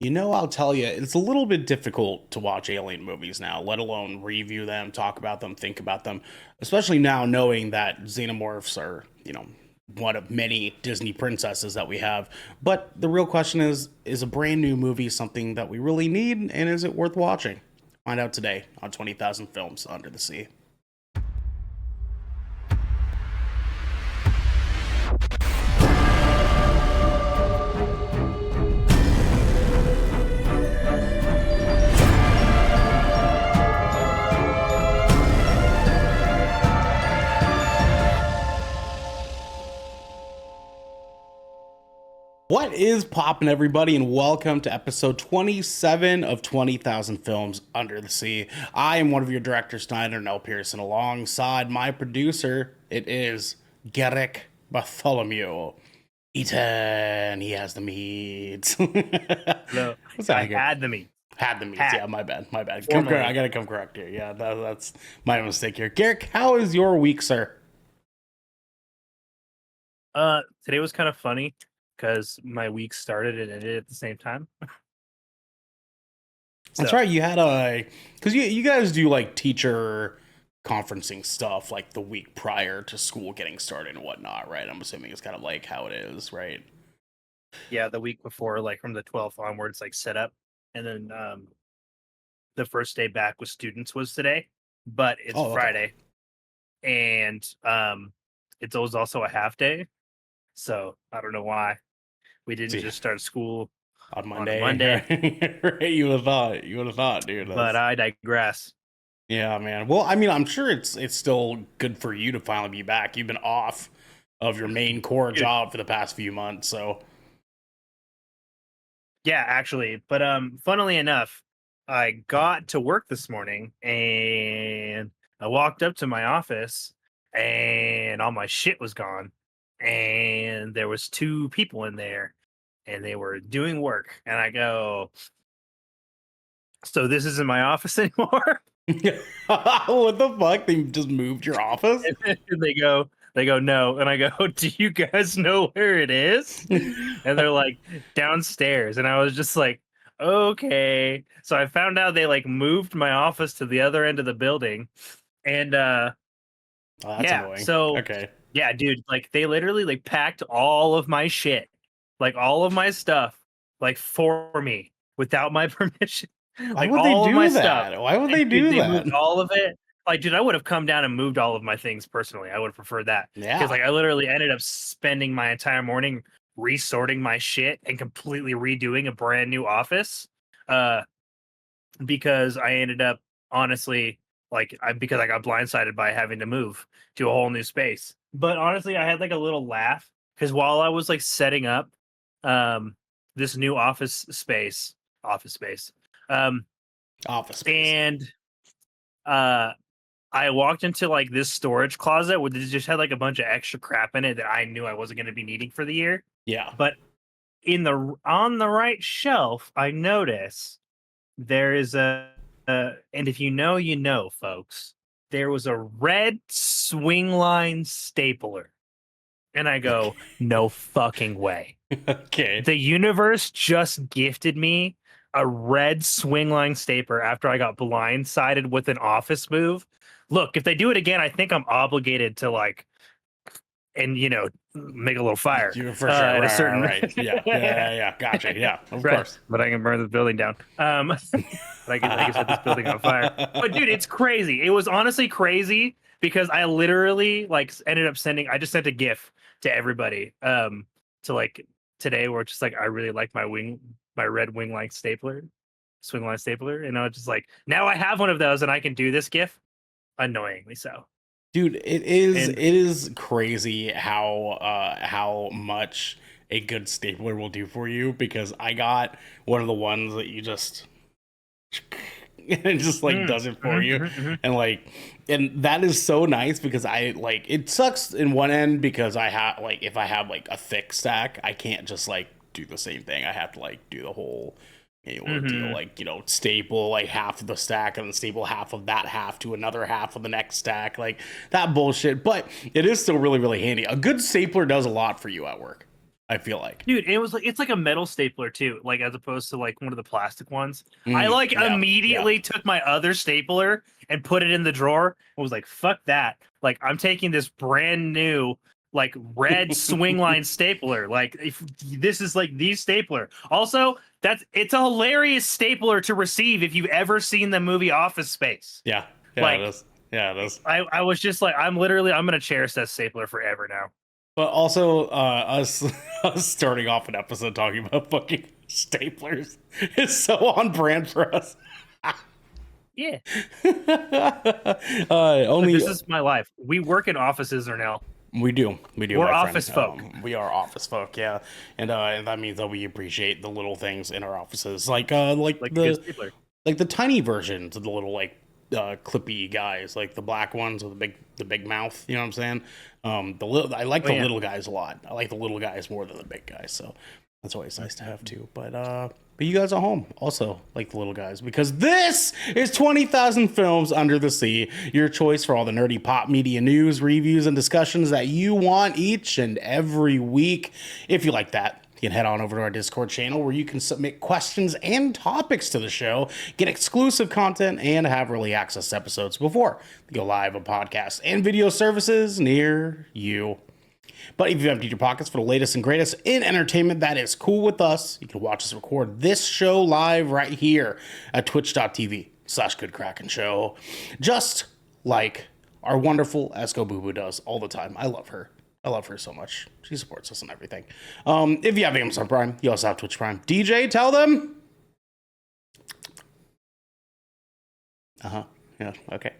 I'll tell you, it's a little bit difficult to watch alien movies now, let alone review them, talk about them, think about them, especially now knowing that xenomorphs are, one of many Disney princesses that we have. But the real question is a brand new movie something that we really need, and is it worth watching? Find out today on 20,000 Films Under the Sea. What is poppin', everybody, and welcome to episode 27 of 20,000 Films Under the Sea. I am one of your directors, Snyder Nell Pearson, alongside my producer. It is Garrick Bartholomew. Ethan, he has the meat. No, What's that? I had the meat. Had the meat. Had. Yeah, my bad. My bad. Formally. I gotta come correct here. Yeah, that's my mistake here. Garrick, how is your week, sir? Today was kind of funny because my week started and ended at the same time. That's So right. You had because you guys do like teacher conferencing stuff like the week prior to school getting started and whatnot, right? I'm assuming it's kind of like how it is, right? yeah, the week before, like from the 12th onwards, like set up, and then the first day back with students was today, but it's Oh, okay. Friday, and it was also a half day. So I don't know why we didn't See, just start school on on a Monday, Monday, right? You would have thought. You would have thought, dude. but I digress. Yeah, man. Well, I mean, I'm sure it's still good for you to finally be back. You've been off of your main core Dude, job for the past few months, so yeah, actually, but funnily enough, I got to work this morning and I walked up to my office and all my shit was gone and there was two people in there and they were doing work and I go, "So this isn't my office anymore?" what the fuck? They just moved your office? And they go, "No." And I go, "Do you guys know where it is?" And they're like, "Downstairs." And I was just like, "Okay." So I found out they like moved my office to the other end of the building. And Oh, that's yeah, annoying. so Okay. yeah, dude, like they literally like packed all of my shit, like all of my stuff, like for me without my permission. Why Like would they all of my do stuff. that? Why would And they dude, do they that? moved all of it. Like, dude, I would have come down and moved all of my things personally. I would have preferred that. Because Yeah. like I literally ended up spending my entire morning resorting my shit and completely redoing a brand new office. Uh because I ended up honestly because I got blindsided by having to move to a whole new space. But honestly, I had like a little laugh because while I was like setting up um this new office space, um Office space. and uh I walked into like this storage closet where it just had like a bunch of extra crap in it that I knew I wasn't going to be needing for the year. Yeah. But in the on the right shelf, I notice there is and if you know, you know, folks, there was a red swing line stapler. And I go, no fucking way. Okay. The universe just gifted me a red swing line stapler after I got blindsided with an office move. Look, if they do it again, I think I'm obligated to like, and make a little fire You for sure. at a Right, certain right. Yeah. Yeah. Gotcha. Yeah. Of right, course. but I can burn this building down. But I can set this building on fire. But dude, it's crazy. It was honestly crazy because I literally like ended up sending. I just sent a GIF to everybody to like today, where it's just like I really like my red wing line stapler, swing line stapler, and I was just like, now I have one of those and I can do this GIF annoyingly so. Dude, it And is crazy how much a good stapler will do for you because I got one of the ones that you just it just like does it for you mhm. and like and that is so nice because I like it sucks in one end because I have like if I have like a thick stack I can't just like do the same thing. I have to like do the whole ordeal, Mhm. like staple like half of the stack and then staple half of that half to another half of the next stack, like that bullshit. But it is still really really handy. A good stapler does a lot for you at work. I feel like. Dude, it's like a metal stapler too, like as opposed to like one of the plastic ones. I like Yeah, immediately took my other stapler and put it in the drawer and was like, fuck that. Like I'm taking this brand new like red swing line stapler. Like if this is like the stapler. Also, it's a hilarious stapler to receive if you've ever seen the movie Office Space. yeah, it Like is. Yeah, it is. I was just like, I'm gonna cherish that stapler forever now. But also, us starting off an episode talking about fucking staplers is so on brand for us. Yeah. Only This is my life. We work in offices or now. we do, We're my office friend. folk. We are office folk, yeah, and that means that we appreciate the little things in our offices, like Like a good stapler. like the tiny versions of the little like clippy guys, like the black ones with the big mouth. You know what I'm saying? I like the little guys a lot. I like the little guys more than the big guys, so that's always nice to have too. But you guys at home also like the little guys, because this is 20,000 Films Under the Sea, your choice for all the nerdy pop media news, reviews, and discussions that you want each and every week. If you like that, you can head on over to our Discord channel where you can submit questions and topics to the show, get exclusive content, and have early access episodes before they go live on podcasts and video services near you. But if you emptied your pockets for the latest and greatest in entertainment, that is cool with us. You can watch us record this show live right here at twitch.tv/Good Kraken Show. Just like our wonderful Esco Boo Boo does all the time. I love her. I love her so much. She supports us and everything. If you have Amazon Prime, you also have Twitch Prime. DJ, tell them. Yeah, okay.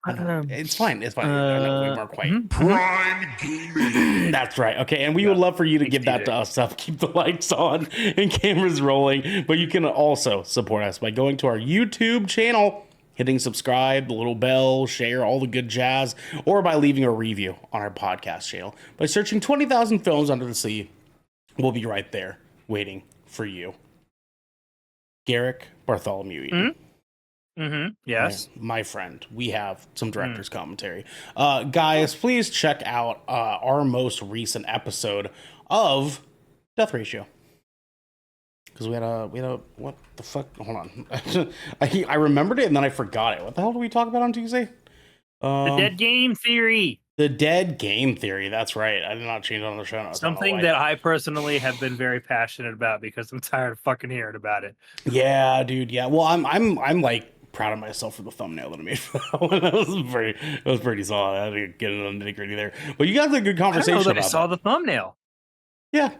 It's fine. It's fine. I know we weren't quite. Prime Gaming. That's right. Okay, and we would love for you to give that to us. Keep the lights on and cameras rolling. But you can also support us by going to our YouTube channel, hitting subscribe, the little bell, share, all the good jazz, or by leaving a review on our podcast channel. By searching 20,000 Films Under the Sea, we'll be right there waiting for you. Garrick Bartholomew Eden. Yes. My friend, we have some director's commentary. Guys, please check out our most recent episode of Death Ratio. Because we had a what the fuck? Hold on. I remembered it and then I forgot it. What the hell did we talk about on Tuesday? The dead game theory. The dead game theory. That's right. I did not change it on the show notes. Something that I personally have been very passionate about because I'm tired of fucking hearing about it. Yeah, dude. Yeah. Well, I'm like proud of myself for the thumbnail that I made for that one. It was pretty solid. I had to get into the nitty gritty there. But you guys had a good conversation. I don't know that about I saw the thumbnail. Yeah,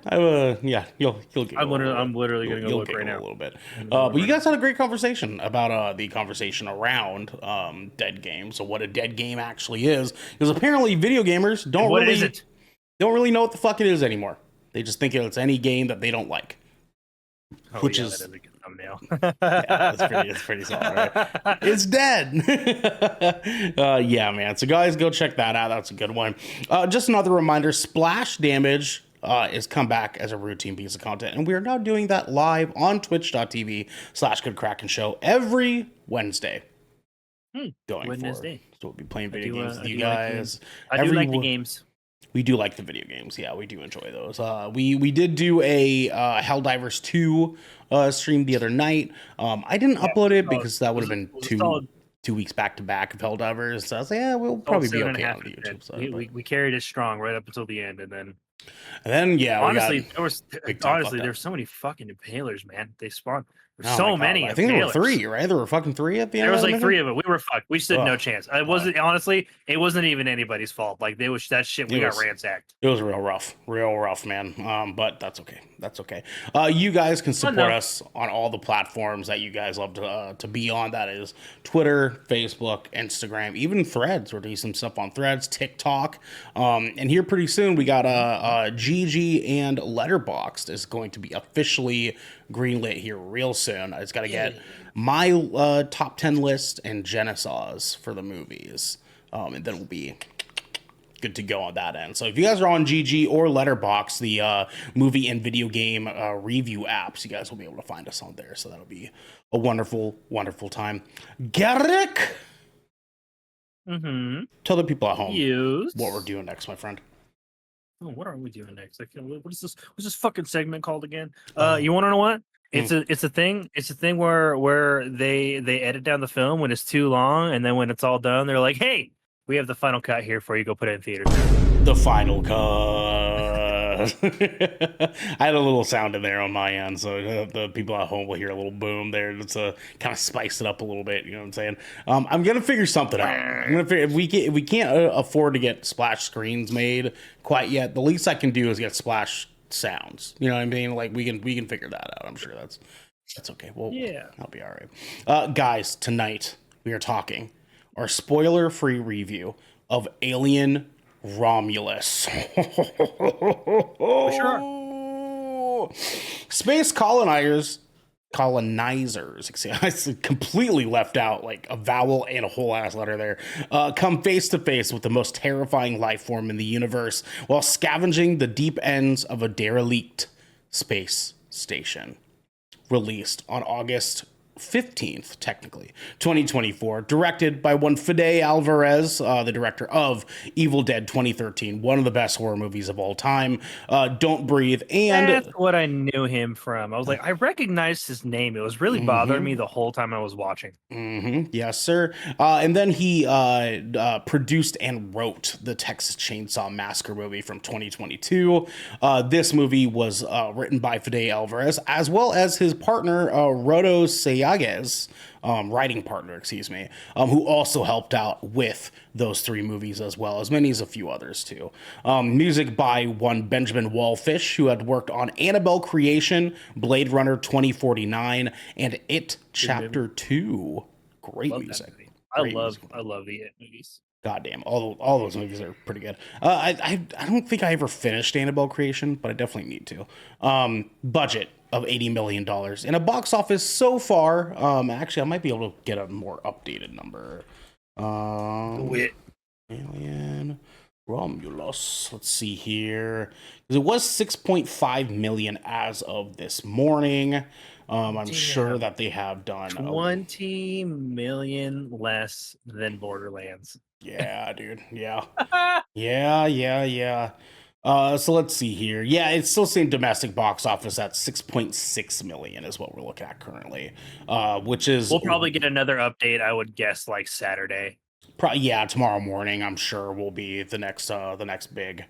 yeah, you'll get. I'm literally going to go look right now a little bit. But you guys had a great conversation about the conversation around dead games. So what a dead game actually is, because apparently video gamers don't really know what the fuck it is anymore. They just think it's any game that they don't like. Which is that is a good thumbnail. Yeah, it's pretty solid, right? It's dead. Yeah, man. So guys, go check that out. That's a good one. Just another reminder: Splash Damage is come back as a routine piece of content, and we are now doing that live on twitch.tv/Good Kraken Show every Wednesday. Going Wednesday. forward. So we'll be playing video games with you guys. I do like the games. We do like the video games. Yeah, we do enjoy those. We did do a Helldivers 2 stream the other night. I didn't upload it because that would have been 2 weeks back to back of Helldivers. So I was like, yeah, we'll probably be okay on the YouTube side. We carried it strong right up until the end, and then yeah, honestly, there were so many fucking impalers, man. They spawned. So many. I think there were 3, right? There were fucking 3 at the end. There was like 3 of them. We were fucked. We stood no chance. It wasn't honestly. It wasn't even anybody's fault. Like they was that shit. We got ransacked. It was real rough, man. But that's okay. That's okay. You guys can support us on all the platforms that you guys love to be on. That is Twitter, Facebook, Instagram, even Threads. We're doing some stuff on Threads, TikTok, and here pretty soon we got GG and Letterboxd is going to be officially greenlit here real soon. I just got to get my top 10 list and Genesaw's for the movies, and then we'll be good to go on that end. So if you guys are on GG or Letterboxd, the movie and video game review apps, you guys will be able to find us on there. So that'll be a wonderful, wonderful time. Garrick, tell the people at home what we're doing next, my friend. Oh, what are we doing next? Like, what is this? What's this fucking segment called again? Oh. You want to know what? It's a thing. It's a thing where they edit down the film when it's too long, and then when it's all done, they're like, "Hey, we have the final cut here for you. Go put it in theaters." The final cut. I had a little sound in there on my end, so the people at home will hear a little boom there. It's kind of spice it up a little bit. You know what I'm saying? I'm gonna figure something out. I'm gonna figure if we can't afford to get splash screens made quite yet. The least I can do is get splash sounds. You know what I mean? Like we can figure that out. I'm sure that's okay. Well, Yeah. I'll be all right. Guys, tonight we are talking our spoiler-free review of Alien Romulus. Sure. Space colonizers, I completely left out like a vowel and a whole ass letter there, come face to face with the most terrifying life form in the universe while scavenging the deep ends of a derelict space station. Released on August 15th, technically, 2024, directed by one Fede Alvarez, the director of Evil Dead 2013, one of the best horror movies of all time, Don't Breathe, and... That's what I knew him from. I was like, I recognized his name. It was really bothering me the whole time I was watching. Yes, sir. And then he produced and wrote the Texas Chainsaw Massacre movie from 2022. This movie was written by Fede Alvarez, as well as his partner, Rodo Sayages, writing partner, excuse me, who also helped out with those three movies as well, as many as a few others too. Music by one Benjamin Wallfish, who had worked on Annabelle Creation, Blade Runner 2049, and It Chapter 2. Great music. I love the It movies. Goddamn, all those movies are pretty good. I don't think I ever finished Annabelle Creation, but I definitely need to. Budget of $80 million and a box office so far. Actually, I might be able to get a more updated number. Alien Romulus. Let's see here. It was 6.5 million as of this morning. I'm sure that they have done 20 million less than Borderlands. Yeah, dude. Yeah. Yeah. So let's see here. Yeah, it's still saying domestic box office at 6.6 million is what we're looking at currently. Which is we'll probably get another update, I would guess, like Saturday. Yeah, tomorrow morning, I'm sure will be the next big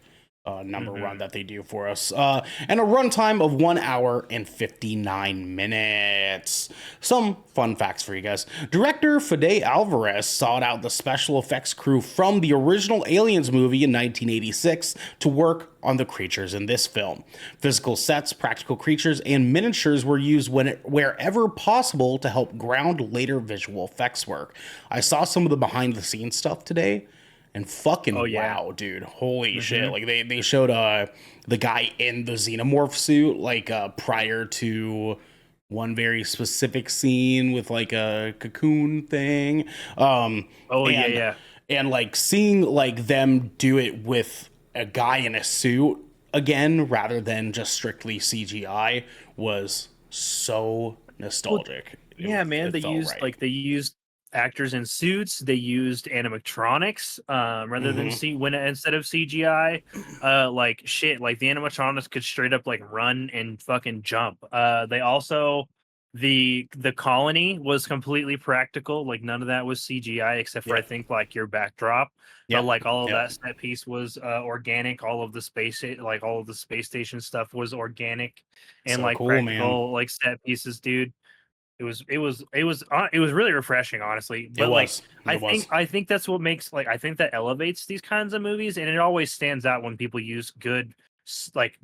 number run that they do for us. And a runtime of 1 hour and 59 minutes. Some fun facts for you guys. Director Fede Alvarez sought out the special effects crew from the original Aliens movie in 1986 to work on the creatures in this film. Physical sets, practical creatures, and miniatures were used wherever possible to help ground later visual effects work. I saw some of the behind the scenes stuff today. And fucking wow, dude. Holy shit. Like they showed the guy in the xenomorph suit like prior to one very specific scene with like a cocoon thing. And like seeing like them do it with a guy in a suit again rather than just strictly CGI was so nostalgic. Yeah, man, they used actors in suits. They used animatronics rather than instead of CGI. Like shit, like the animatronics could straight up like run and fucking jump. They also the colony was completely practical. Like none of that was CGI except for I think like your backdrop. But like all of that set piece was organic. All of the space station stuff was organic and so like cool, practical man. like set pieces, dude. It was really refreshing, honestly. But I think that's what makes I think that elevates these kinds of movies, and it always stands out when people use good like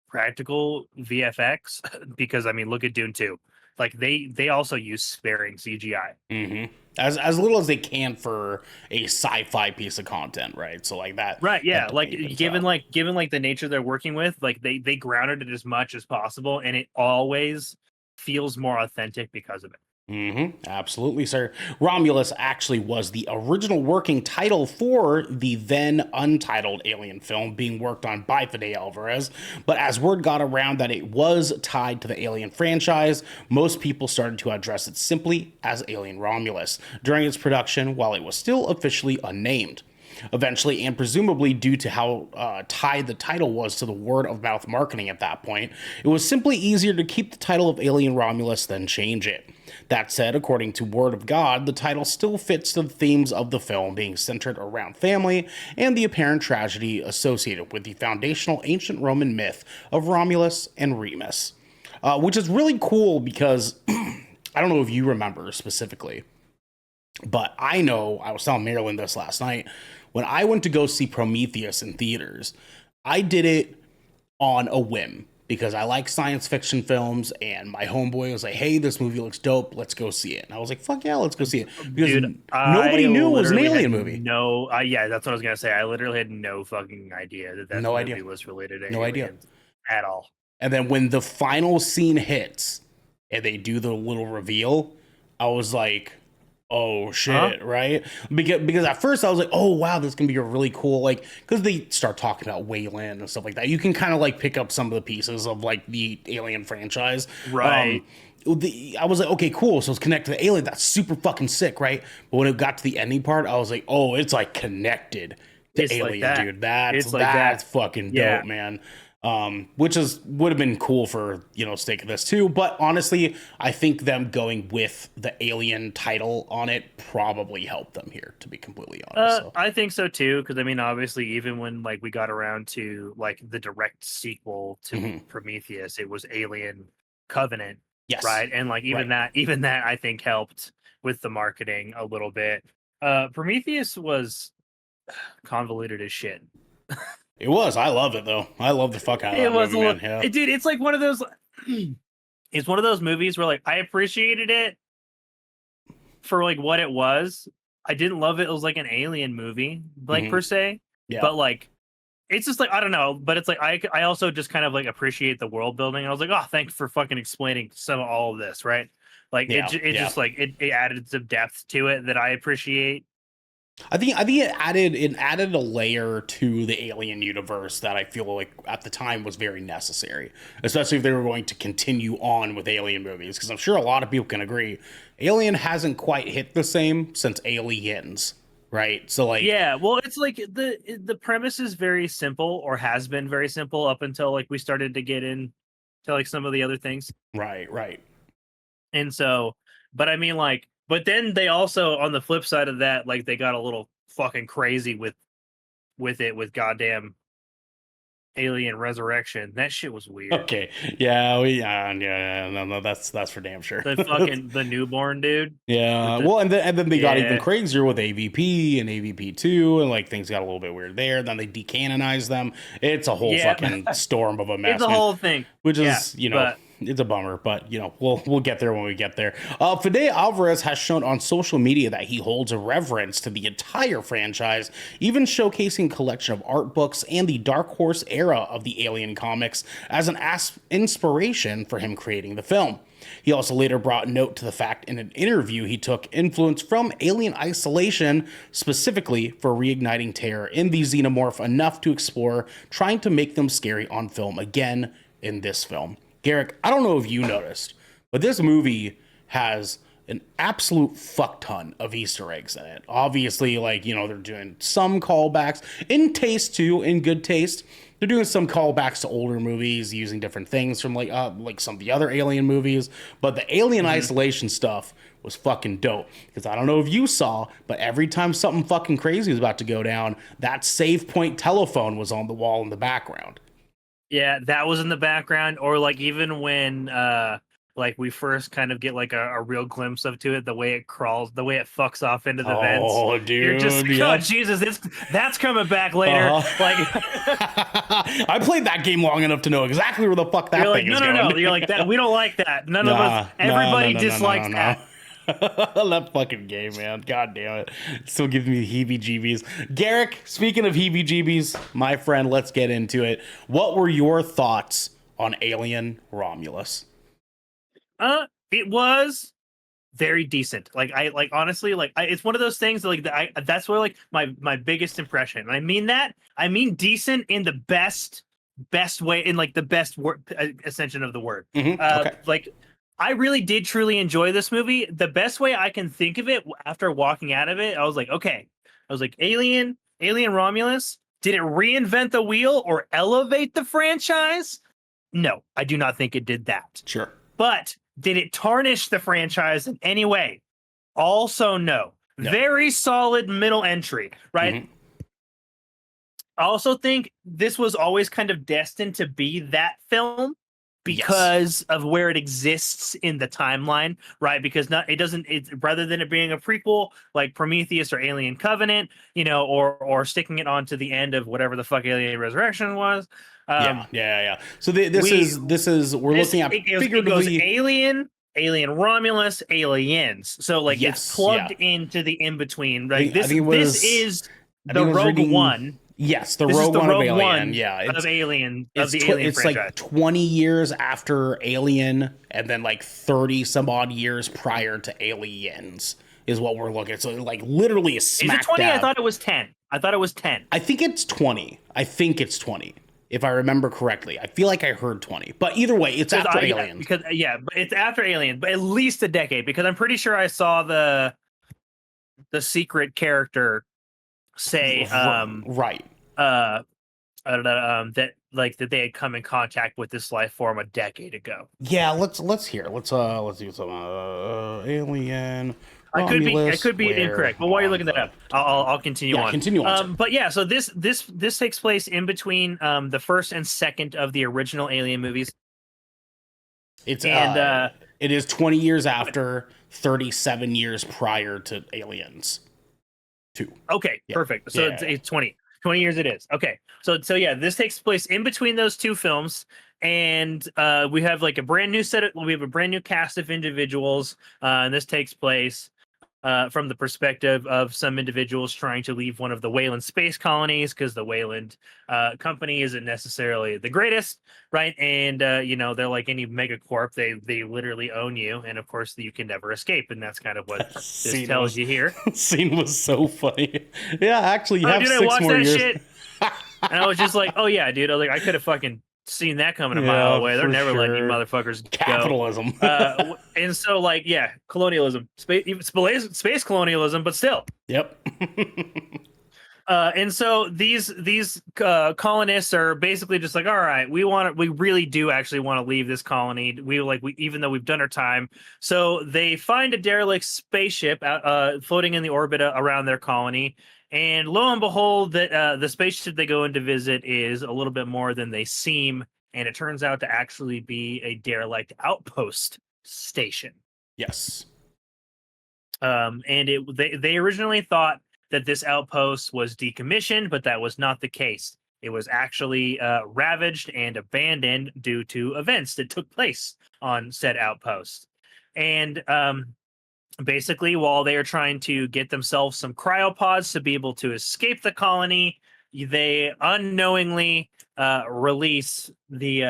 practical VFX because I mean, look at Dune 2. Like they also use sparing CGI. As little as they can for a sci-fi piece of content, right? So like that, right? Yeah, like given the nature they're working with, like they grounded it as much as possible, and it always feels more authentic because of it. Absolutely, sir. Romulus actually was the original working title for the then untitled Alien film being worked on by Fede Alvarez, but as word got around that it was tied to the Alien franchise, most people started to address it simply as Alien Romulus during its production while it was still officially unnamed. Eventually, and presumably due to how tied the title was to the word of mouth marketing at that point, it was simply easier to keep the title of Alien Romulus than change it. That said, according to Word of God, the title still fits the themes of the film, being centered around family and the apparent tragedy associated with the foundational ancient Roman myth of Romulus and Remus. Which is really cool because I don't know if you remember specifically, but I know I was telling Marilyn this last night. When I went to go see Prometheus in theaters, I did it on a whim because I like science fiction films, and my homeboy was like, "Hey, this movie looks dope. Let's go see it." And I was like, "Fuck yeah, let's go see it." Because Dude, nobody I knew it was an literally alien had movie. No, yeah, that's what I was gonna say. I literally had no fucking idea that No movie idea. was related to No idea. aliens at all. And then when the final scene hits and they do the little reveal, I was like, "Oh shit!" Right? Because at first I was like, "Oh wow, this can be a really cool like," because they start talking about Wayland and stuff like that. You can kind of like pick up some of the pieces of like the Alien franchise, Right? I was like, "Okay, cool." So it's connected to Alien. That's super fucking sick, right? But when it got to the ending part, I was like, "Oh, it's like connected to It's like Alien, that. dude. That's It's like that. that's fucking Yeah. dope, man." Which would have been cool for sake of this too. But honestly, I think them going with the Alien title on it probably helped them here, to be completely honest. So. I think so too, because I mean, obviously, even when like we got around to like the direct sequel to Mhm. Prometheus, it was Alien Covenant, Yes, right? And like even that I think helped with the marketing a little bit. Prometheus was convoluted as shit. It was. I love it though. I love the fuck out of It that was movie, man. Yeah. dude. It's like one of those. It's one of those movies where like I appreciated it for like what it was. I didn't love it. It was like an alien movie, like Mhm. per se. Yeah. But like, it's just like I don't know. But it's like I also just kind of like appreciate the world building. I was like, oh, thanks for fucking explaining some of all of this, right? Like Yeah, it yeah. just like it added some depth to it that I appreciate. I think it added a layer to the Alien universe that I feel like at the time was very necessary, especially if they were going to continue on with Alien movies. Because I'm sure a lot of people can agree, Alien hasn't quite hit the same since Aliens, right? So like, Yeah, well, it's like the premise is very simple, or has been very simple up until like we started to get into like some of the other things. right. And so, but I mean, like, but then they also, on the flip side of that, like, they got a little fucking crazy with goddamn Alien Resurrection. That shit was weird. Okay, yeah, no, that's for damn sure. The newborn dude. Yeah, with the- well, and then they got even Yeah. crazier with AVP and AVP2, and like things got a little bit weird there. Then they decanonized them. It's a whole Yeah. fucking storm of a mess, It's a man, whole thing. which Yeah, is but it's a bummer, but we'll get there when we get there. Fede Alvarez has shown on social media that he holds a reverence to the entire franchise, even showcasing a collection of art books and the Dark Horse era of the Alien comics as an inspiration for him creating the film. He also later brought note to the fact in an interview he took influence from Alien Isolation, specifically for reigniting terror in the xenomorph enough to explore trying to make them scary on film again in this film. Garrick, I don't know if you noticed, but this movie has an absolute fuck ton of Easter eggs in it. Obviously, like, they're doing some callbacks in taste too, in good taste. They're doing some callbacks to older movies using different things from like some of the other Alien movies, but the Alien Isolation stuff was fucking dope. Because I don't know if you saw, but every time something fucking crazy was about to go down, that save point telephone was on the wall in the background. yeah, that was in the background, or like even when like we first kind of get like a real glimpse of to it, the way it crawls, the way it fucks off into the vents. Oh, dude. You're just like, yeah. oh Jesus, that's coming back later. Like I played that game long enough to know exactly where the fuck that you're like, thing no, is no, going. no. You're like that. We don't like that. None of us. Everybody dislikes that. That fucking game, man. God damn it. It still gives me heebie-jeebies. Garrick, speaking of heebie-jeebies, my friend, let's get into it. What were your thoughts on Alien Romulus? It was very decent. Like I like honestly, like it's one of those things that, like that's where like my biggest impression. And I mean that. I mean decent in the best way, in like the best word ascension of the word. Okay. Like I really did truly enjoy this movie. The best way I can think of it after walking out of it, I was like, okay. I was like, Alien Alien Romulus, did it reinvent the wheel or elevate the franchise? No, I do not think it did that. Sure. But did it tarnish the franchise in any way? Also, no. Very solid middle entry, right? Mm-hmm. I also think this was always kind of destined to be that film because of where it exists in the timeline, right? Because it's rather than it being a prequel like Prometheus or Alien Covenant, or sticking it on to the end of whatever the fuck Alien Resurrection was. Yeah. So we're looking at it goes Alien Romulus, Aliens. So like it's plugged into the in between, right? This is the Rogue One. Yes, the Rogue One of Alien. Of the Alien it's franchise. like 20 years after Alien, and then like 30 some odd years prior to Aliens is what we're looking at. So like literally a smack. Is it 20? Dab. I thought it was 10. I think it's 20. If I remember correctly. I feel like I heard 20. But either way, it's after Aliens. But it's after Alien, but at least a decade, because I'm pretty sure I saw the secret character say that they had come in contact with this life form a decade ago. Yeah, let's do some Alien. I could be incorrect, but while you're looking that up, I'll continue on. Continue on. But yeah, so this takes place in between the first and second of the original Alien movies. It is 20 years after, 37 years prior to Aliens 2. Okay, perfect. So it's 20 years it is. Okay. So yeah, this takes place in between those two films, and we have like a brand new cast of individuals, and this takes place from the perspective of some individuals trying to leave one of the Wayland space colonies, because the Wayland company isn't necessarily the greatest, right? And they're like any megacorp, they literally own you, and of course you can never escape, and that's kind of what this tells you here. Scene was so funny. Yeah, actually, you have dude, 6 more years. Shit, and I was just like, oh yeah, dude, I could have fucking seen that coming a mile away. They're never letting you motherfuckers go. Capitalism. And so like, yeah, colonialism, space colonialism, but still. Yep. And so these colonists are basically just like, all right, we really do actually want to leave this colony. Even though we've done our time. So they find a derelict spaceship floating in the orbit around their colony. And lo and behold, that the spaceship they go in to visit is a little bit more than they seem, and it turns out to actually be a derelict outpost station. Yes. And they originally thought that this outpost was decommissioned, but that was not the case. It was actually ravaged and abandoned due to events that took place on said outpost. And basically, while they are trying to get themselves some cryopods to be able to escape the colony, they unknowingly release the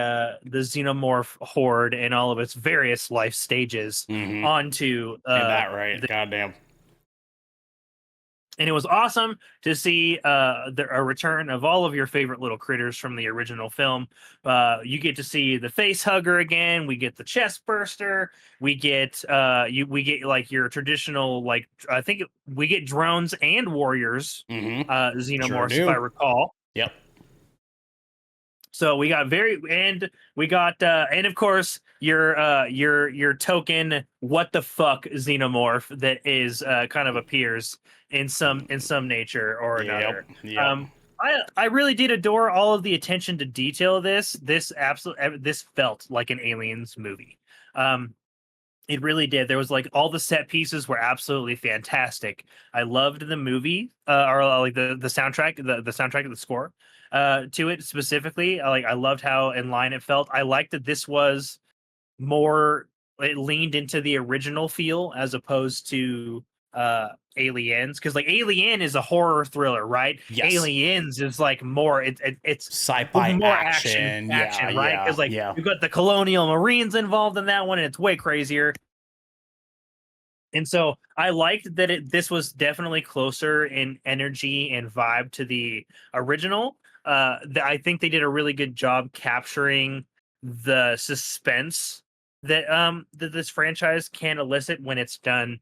xenomorph horde and all of its various life stages onto goddamn. And it was awesome to see a return of all of your favorite little critters from the original film. You get to see the face hugger again. We get the chest burster. We get like your traditional, like, I think we get drones and warriors xenomorphs, if I recall. Yep. So we got and of course your token what the fuck xenomorph that is kind of appears in some nature or another. Yep. I really did adore all of the attention to detail. This felt like an Aliens movie. It really did. There was like all the set pieces were absolutely fantastic. I loved the movie or like the soundtrack, the soundtrack of the score to it specifically. I loved how in line it felt. I liked that this was more, it leaned into the original feel as opposed to Aliens, because like Alien is a horror thriller, right? Yes. Aliens is like more it's sci-fi more action, right? Because you've got the colonial marines involved in that one, and it's way crazier. And so I liked that this was definitely closer in energy and vibe to the original. I think they did a really good job capturing the suspense that that this franchise can elicit when it's done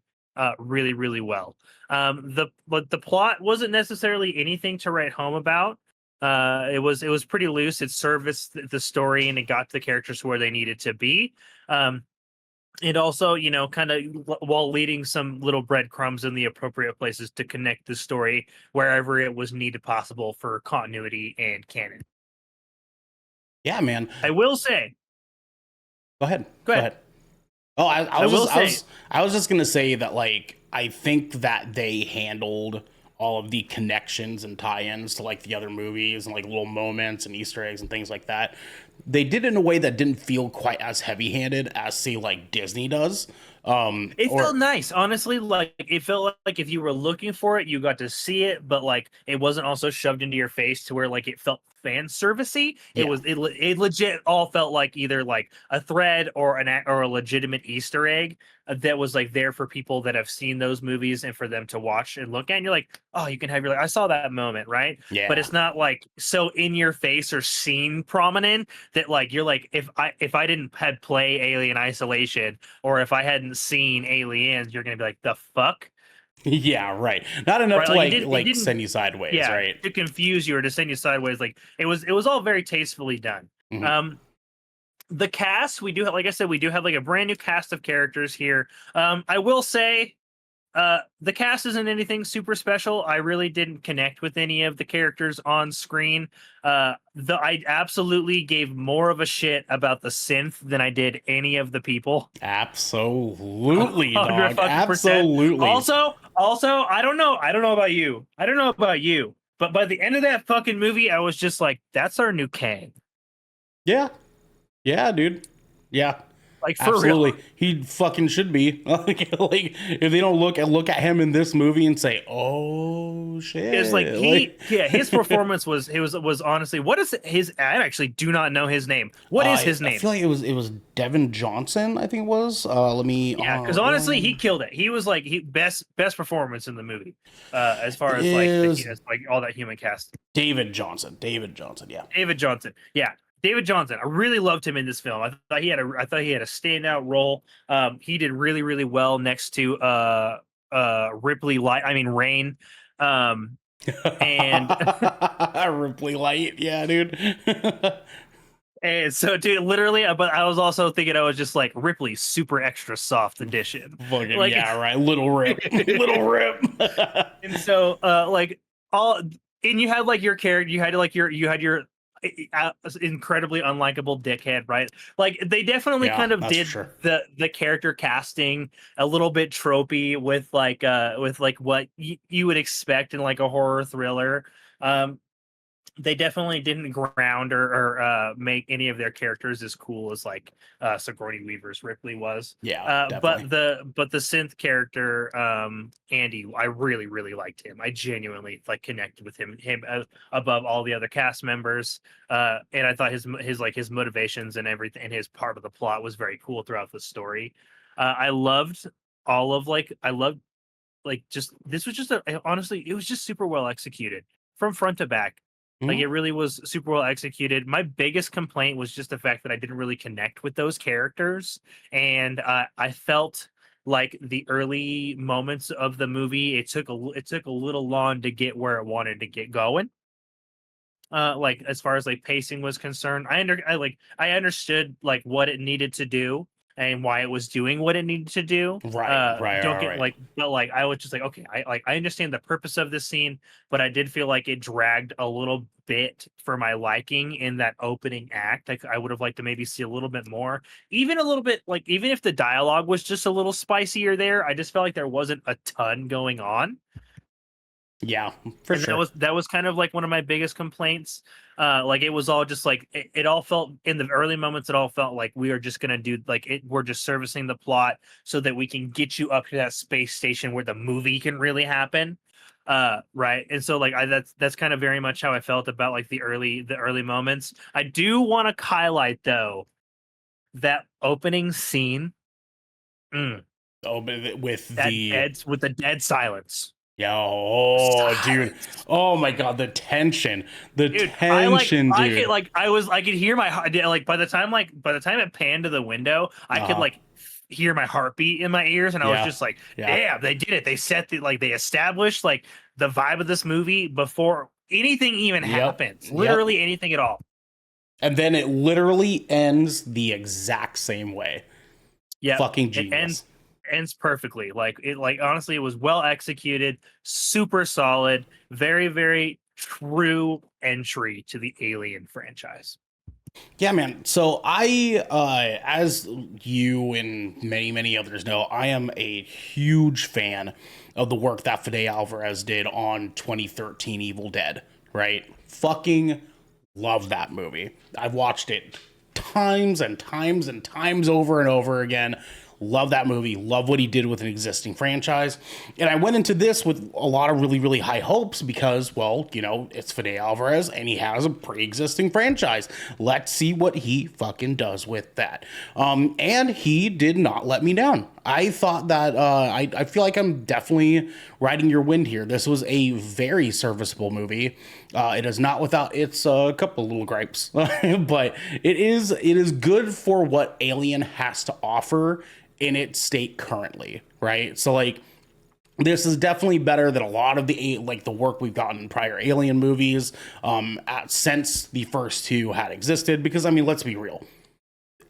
really, really well. But the plot wasn't necessarily anything to write home about. It was pretty loose. It serviced the story and it got the characters where they needed to be. It also, kind of while leading some little breadcrumbs in the appropriate places to connect the story wherever it was needed possible for continuity and canon. Yeah, man. I will say, Go ahead. Go ahead. Oh, I I was will just, I was just gonna say that, like, I think that they handled all of the connections and tie-ins to like the other movies and like little moments and Easter eggs and things like that. They did it in a way that didn't feel quite as heavy-handed as, say, like Disney does. It Or felt nice, honestly. Like it felt like if you were looking for it, you got to see it, but like it wasn't also shoved into your face to where like it felt fan servicey. Yeah. It legit all felt like either like a thread or or a legitimate Easter egg that was like there for people that have seen those movies and for them to watch and look at. And you're like, oh, you can have your like, I saw that moment, right? Yeah. But it's not like so in your face or seen prominent that like you're like if I didn't had play Alien Isolation or if I hadn't seen Aliens, you're gonna be like, the fuck? Yeah, right. Not enough Right? to Like like it didn't send you sideways, yeah, right? to confuse you or to send you sideways. Like it was all very tastefully done. Mhm. The cast, we do have, like I said, we do have like a brand new cast of characters here. I will say the cast isn't anything super special. I really didn't connect with any of the characters on screen. I absolutely gave more of a shit about the synth than I did any of the people. Absolutely, Hundred dog. fucking percent. Absolutely. Also, I don't know. I don't know about you. I don't know about you. But by the end of that fucking movie, I was just like, "That's our new Kang." Yeah. Yeah, dude. Yeah. Like for real. Absolutely. He fucking should be. Like if they don't look at him in this movie and say, "Oh shit." It's like his performance was honestly, what is his? I actually do not know his name. What is his I name? feel like it was Devin Johnson, I think it was. Let me Yeah, because honestly, he killed it. He was like best performance in the movie, as far as like is as like all that human cast. David Johnson. David Johnson, yeah. David Johnson, yeah, David Johnson. I really loved him in this film. I thought he had a standout role. He did really really well next to Ripley Light. I mean Rain. And Ripley Light, yeah, dude. And so, dude, literally, but I was also thinking, I was just like Ripley's super extra soft edition. Fucking Like, yeah, right. Little Rip. Little Rip. and so, like, all, and you had like your character, you had your incredibly unlikable dickhead, right? Like, they definitely Yeah, kind of that's did for sure. the character casting a little bit tropey with like what you would expect in like a horror thriller. They definitely didn't ground or make any of their characters as cool as like Sigourney Weaver's Ripley was. Yeah, But definitely. the synth character Andy, I really really liked him. I genuinely like connected with him above all the other cast members. And I thought his motivations and everything and his part of the plot was very cool throughout the story. I loved all of I loved like just this was just honestly it was just super well executed from front to back. Like Mhm. it really was super well executed. My biggest complaint was just the fact that I didn't really connect with those characters, and I felt like the early moments of the movie it took a little long to get where it wanted to get going. Like as far as like pacing was concerned, I understood like what it needed to do and why it was doing what it needed to do. Don't get Right. like, but like I was just like, okay, I understand the purpose of this scene, but I did feel like it dragged a little bit for my liking in that opening act. Like I would have liked to maybe see a little bit more, even a little bit like even if the dialogue was just a little spicier there, I just felt like there wasn't a ton going on. Yeah, for And sure. that was kind of like one of my biggest complaints. Like it was all just like it all felt in the early moments. It all felt like we are just gonna do like it. We're just servicing the plot so that we can get you up to that space station where the movie can really happen. Right. And so like that's kind of very much how I felt about like the early moments. I do want to highlight though that opening scene. Oh, but with That the with the dead silence. yeah, oh, dude. Silence. Oh my god, the tension. The Dude, tension, dude. I could hear my heart like by the time it panned to the window, I could Uh-huh. like hear my heartbeat in my ears, and I was just like, damn, they did it. They set they established like the vibe of this movie before anything even happens. Literally anything at all. And then it literally ends the exact same way. Yeah. Fucking genius. Ends perfectly. Honestly, it was well executed, super solid, very, very true entry to the Alien franchise. Yeah, man. So as you and many, many others know, I am a huge fan of the work that Fede Alvarez did on 2013 Evil Dead, right? Fucking love that movie. I've watched it times and times and times over and over again. Love that movie. Love what he did with an existing franchise. And I went into this with a lot of really, really high hopes because, well, it's Fede Alvarez and he has a pre-existing franchise. Let's see what he fucking does with that. And he did not let me down. I thought that I feel like I'm definitely riding your wind here. This was a very serviceable movie. It is not without its couple of little gripes, but it is good for what Alien has to offer in its state currently, right? So like this is definitely better than a lot of the work we've gotten in prior Alien movies since the first two had existed. Because I mean, let's be real.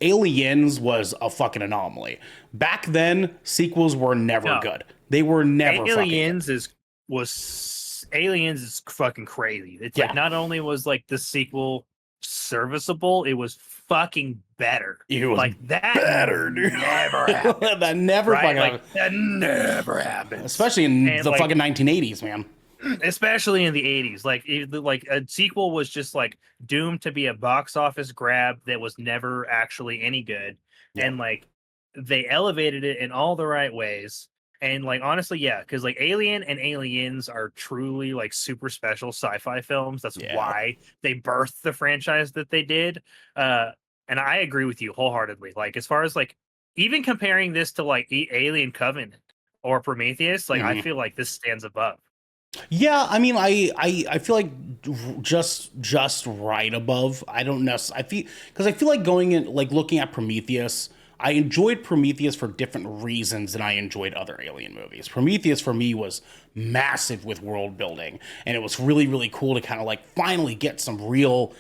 Aliens was a fucking anomaly. Back then, sequels were never good. They were never Aliens Aliens is fucking crazy. It's like not only was like the sequel serviceable, it was fucking better. It was like that better, dude. Never happened. That never fucking happened. That never happened. Especially in the fucking 1980s, man. Especially in the 80s. Like a sequel was just like doomed to be a box office grab that was never actually any good. Yeah. And like they elevated it in all the right ways. And like honestly, because like Alien and Aliens are truly like super special sci-fi films. That's why they birthed the franchise that they did. And I agree with you wholeheartedly. Like as far as like even comparing this to like Alien Covenant or Prometheus, like I feel like this stands above. Yeah, I mean, I feel like just right above. I don't know. I feel like going in like looking at Prometheus. I enjoyed Prometheus for different reasons than I enjoyed other Alien movies. Prometheus for me was massive with world building, and it was really, really cool to kind of like finally get some real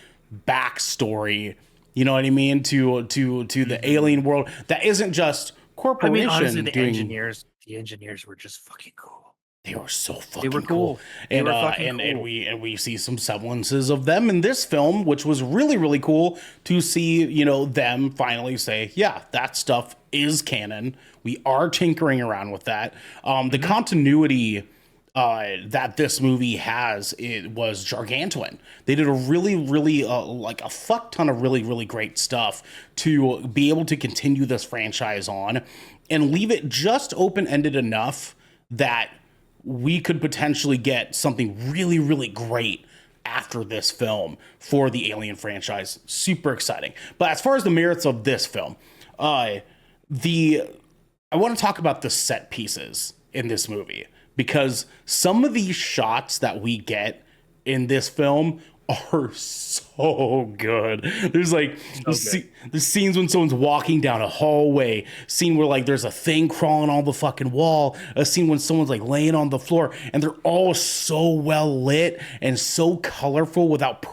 backstory. You know what I mean? To the alien world that isn't just corporation. I mean, honestly, the engineers were just fucking cool. They were so fucking cool. And we see some semblances of them in this film, which was really, really cool to see, them finally say, yeah, that stuff is canon. We are tinkering around with that. The continuity that this movie has, it was gargantuan. They did a really, really like a fuck ton of really, really great stuff to be able to continue this franchise on and leave it just open-ended enough that we could potentially get something really, really great after this film for the Alien franchise. Super exciting. But as far as the merits of this film, I want to talk about the set pieces in this movie, because some of these shots that we get in this film are so good. There's like the scenes when someone's walking down a hallway, scene where like there's a thing crawling on the fucking wall, a scene when someone's like laying on the floor, and they're all so well lit and so colorful without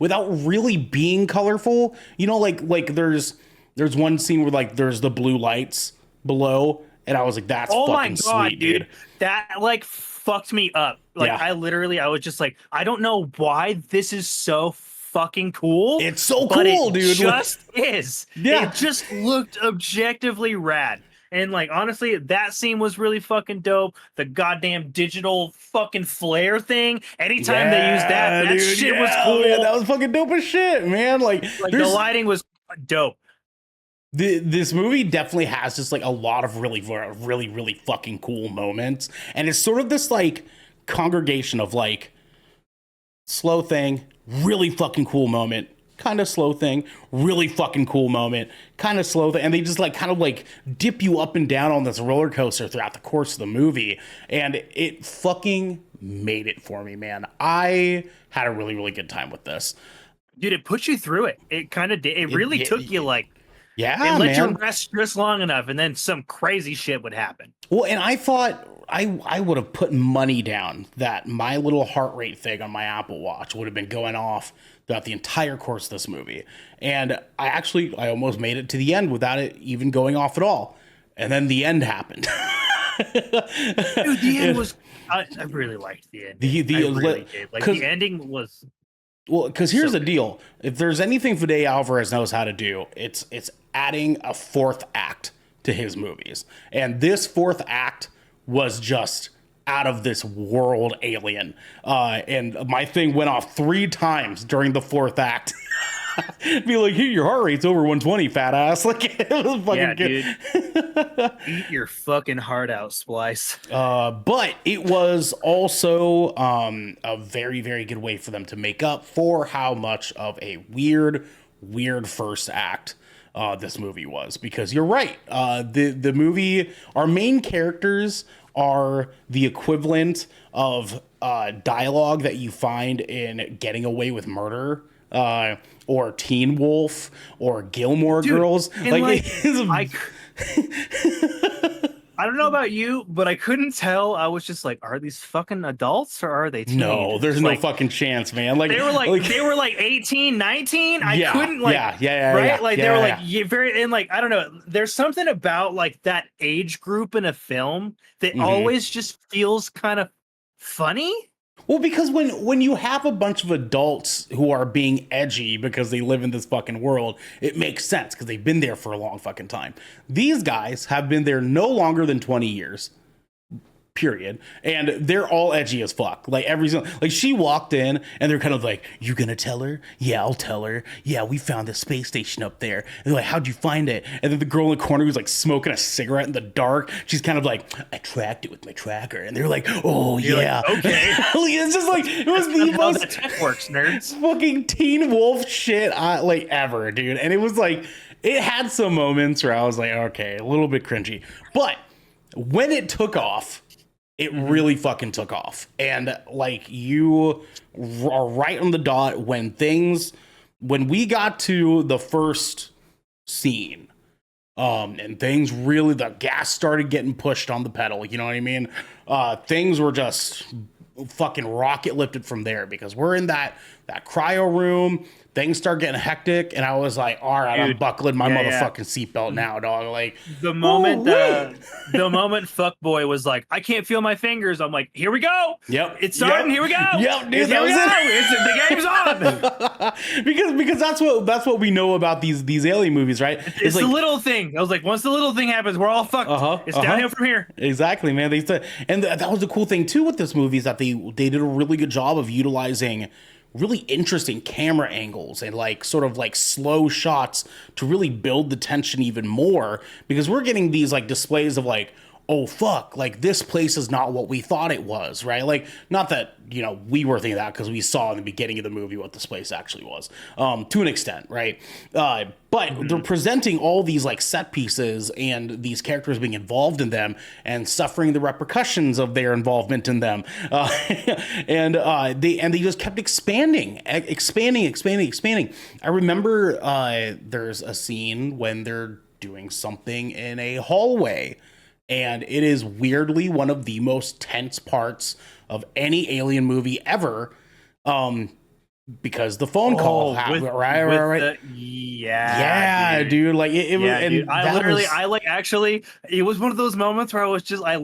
without really being colorful. Like there's one scene where like there's the blue lights below, and I was like, that's fucking sweet, dude. That like fucked me up. Like I was just like, I don't know why this is so fucking cool. It's so cool, dude. It just is. Yeah. It just looked objectively rad. And like honestly, that scene was really fucking dope. The goddamn digital fucking flare thing. Anytime they used that shit was cool. Man, that was fucking dope as shit, man. Like the lighting was dope. This movie definitely has just like a lot of really, really, really fucking cool moments, and it's sort of this like congregation of like slow thing, really fucking cool moment, kind of slow thing, really fucking cool moment, kind of slow thing, and they just like kind of like dip you up and down on this roller coaster throughout the course of the movie, and it fucking made it for me, man. I had a really, really good time with this. Dude, it put you through it. It kind of did. It really took you like Yeah, and let you man. rest just long enough, and then some crazy shit would happen. Well, and I thought I would have put money down that my little heart rate thing on my Apple Watch would have been going off throughout the entire course of this movie. And I almost made it to the end without it even going off at all. And then the end happened. Dude, the end was. I really liked the ending. I really did. Like the ending was. Well, because here's the deal: if there's anything Fede Alvarez knows how to do, it's adding a fourth act to his movies, and this fourth act was just out of this world alien. And my thing went off 3 times during the fourth act. Be like, hey, your heart rate's over 120, fat ass. Like, it was fucking good. Dude. Eat your fucking heart out, Splice. But it was also a very, very good way for them to make up for how much of a weird first act this movie was. Because you're right. The movie, our main characters are the equivalent of dialogue that you find in Getting Away with Murder. Or Teen Wolf or Gilmore Girls. Like I don't know about you, but I couldn't tell. I was just like, are these fucking adults or are they teens? No, there's no fucking chance, man. Like they were like 18, 19. I couldn't right? They were like very, and like, I don't know. There's something about like that age group in a film that always just feels kind of funny. Well, because when you have a bunch of adults who are being edgy because they live in this fucking world, it makes sense because they've been there for a long fucking time. These guys have been there no longer than 20 years. Period. And they're all edgy as fuck. Like like she walked in and they're kind of like, you gonna tell her? Yeah, I'll tell her. Yeah, we found the space station up there. And they're like, how'd you find it? And then the girl in the corner who's like smoking a cigarette in the dark, she's kind of like, I tracked it with my tracker. And they're like, oh yeah. Like, okay. It's just like, it was the most that tech works, nerds. Fucking Teen Wolf shit like ever, dude. And it was like, it had some moments where I was like, okay, a little bit cringy. But when it took off, it really fucking took off. And like, you are right on the dot when we got to the first scene, and things really, the gas started getting pushed on the pedal, you know what I mean? Things were just fucking rocket lifted from there because we're in that cryo room. Things start getting hectic, and I was like, all right, dude, I'm buckling my motherfucking seatbelt now, dog. Like the moment Fuckboy was like, I can't feel my fingers. I'm like, here we go. Yep. It's starting. Here we go. Yep, dude. Here we go. The game's on. because that's what we know about these alien movies, right? It's like, the little thing. I was like, once the little thing happens, we're all fucked. It's downhill from here. Exactly, man. They said, and that was the cool thing too with this movie is that they did a really good job of utilizing really interesting camera angles and like sort of like slow shots to really build the tension even more, because we're getting these like displays of like, oh fuck, like this place is not what we thought it was, right? Like, not that, you know, we were thinking that because we saw in the beginning of the movie what this place actually was, to an extent, right? But they're presenting all these like set pieces and these characters being involved in them and suffering the repercussions of their involvement in them, and they just kept expanding. I remember there's a scene when they're doing something in a hallway. And it is weirdly one of the most tense parts of any alien movie ever, because the phone call happened, right? Yeah, dude. Like it was. And dude, it was one of those moments where I was just like,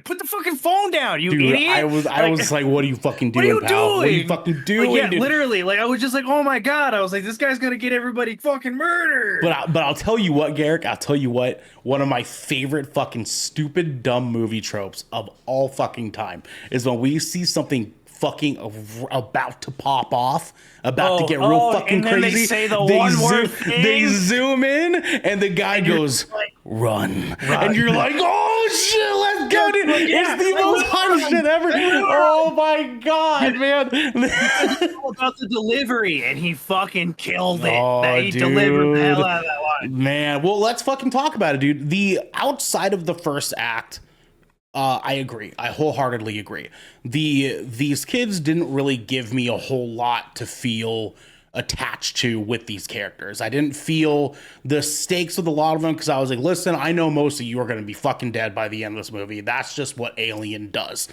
put the fucking phone down, you idiot. I was like, what are you fucking doing, pal? What are you fucking doing? Like, yeah, literally. Like, I was just like, oh my god. I was like, this guy's gonna get everybody fucking murdered. But I'll tell you what, Garrick. I'll tell you what. One of my favorite fucking stupid dumb movie tropes of all fucking time is when we see something fucking about to pop off, about to get real fucking crazy. They say the one word thing. They zoom in, and the guy goes, like, run. And you're like, oh shit, let's go, dude. It's the most hype shit ever. Oh my god, man. About the delivery, and he fucking killed it. He delivered the hell out of that line. Man, well, let's fucking talk about it, dude. The outside of the first act, I agree. I wholeheartedly agree. These kids didn't really give me a whole lot to feel attached to with these characters. I didn't feel the stakes with a lot of them because I was like, listen, I know most of you are going to be fucking dead by the end of this movie. That's just what Alien does.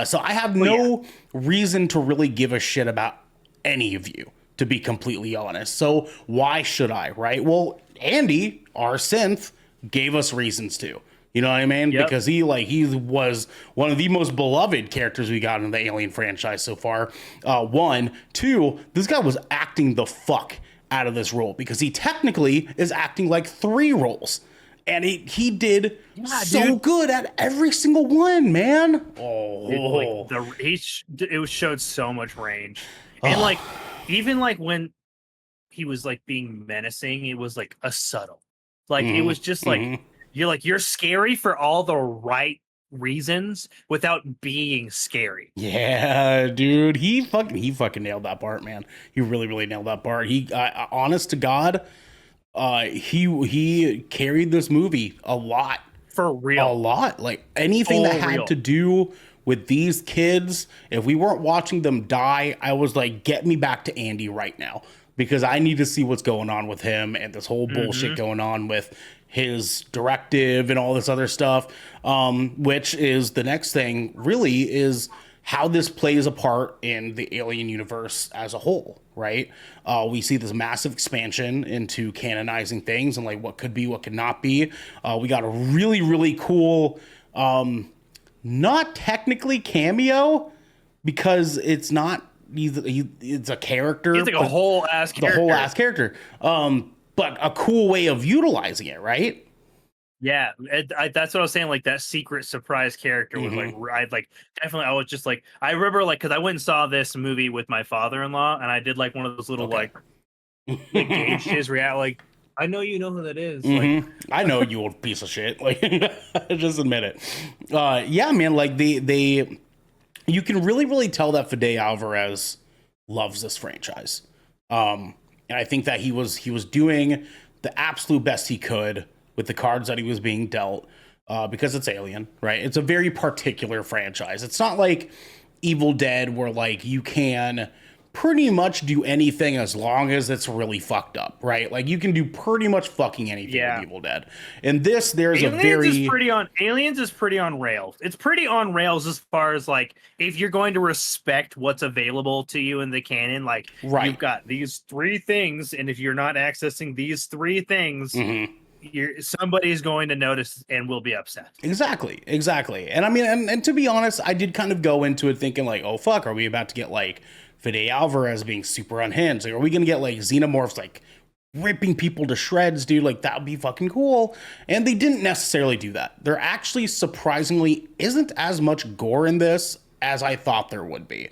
So I have no reason to really give a shit about any of you, to be completely honest. So why should I, right? Well, Andy, our synth, gave us reasons to. You know what I mean? Yep. Because he was one of the most beloved characters we got in the Alien franchise so far. One, two, this guy was acting the fuck out of this role because he technically is acting like 3 roles, and he did so good at every single one, man. Oh, it showed so much range, and like even like when he was like being menacing, it was like a subtle, like it was just like. You're scary for all the right reasons without being scary. Yeah, dude, he fucking nailed that part, man. He really nailed that part. He, honest to God, he carried this movie a lot. For real. A lot. Like anything that had to do with these kids, if we weren't watching them die, I was like, get me back to Andy right now, because I need to see what's going on with him and this whole bullshit going on with his directive and all this other stuff, which is the next thing really is how this plays a part in the Alien universe as a whole, right? We see this massive expansion into canonizing things and like what could be, what could not be. We got a really cool, not technically cameo, because it's not, it's a character. He's like a whole ass character. The whole ass character. But a cool way of utilizing it, right? Yeah, that's what I was saying. Like that secret surprise character was definitely. I was just like, I remember like because I went and saw this movie with my father-in-law, and I did like one of those little like gauge his react. Like, I know you know who that is. Like, I know you old piece of shit. Like, just admit it. Yeah, man. Like they, you can really tell that Fede Alvarez loves this franchise. And I think that he was doing the absolute best he could with the cards that he was being dealt, because it's Alien, right? It's a very particular franchise. It's not like Evil Dead where like you can pretty much do anything as long as it's really fucked up, right? Like you can do pretty much fucking anything with Evil Dead. And this, there's Aliens is pretty on rails. It's pretty on rails as far as like if you're going to respect what's available to you in the canon, like you've got these 3 things, and if you're not accessing these 3 things, somebody's going to notice and will be upset. Exactly. And I mean, and to be honest, I did kind of go into it thinking like, oh fuck, are we about to get like Fede Alvarez being super unhinged? Like, are we gonna get like xenomorphs like ripping people to shreds, dude? Like that would be fucking cool. And they didn't necessarily do that. There actually surprisingly isn't as much gore in this as I thought there would be.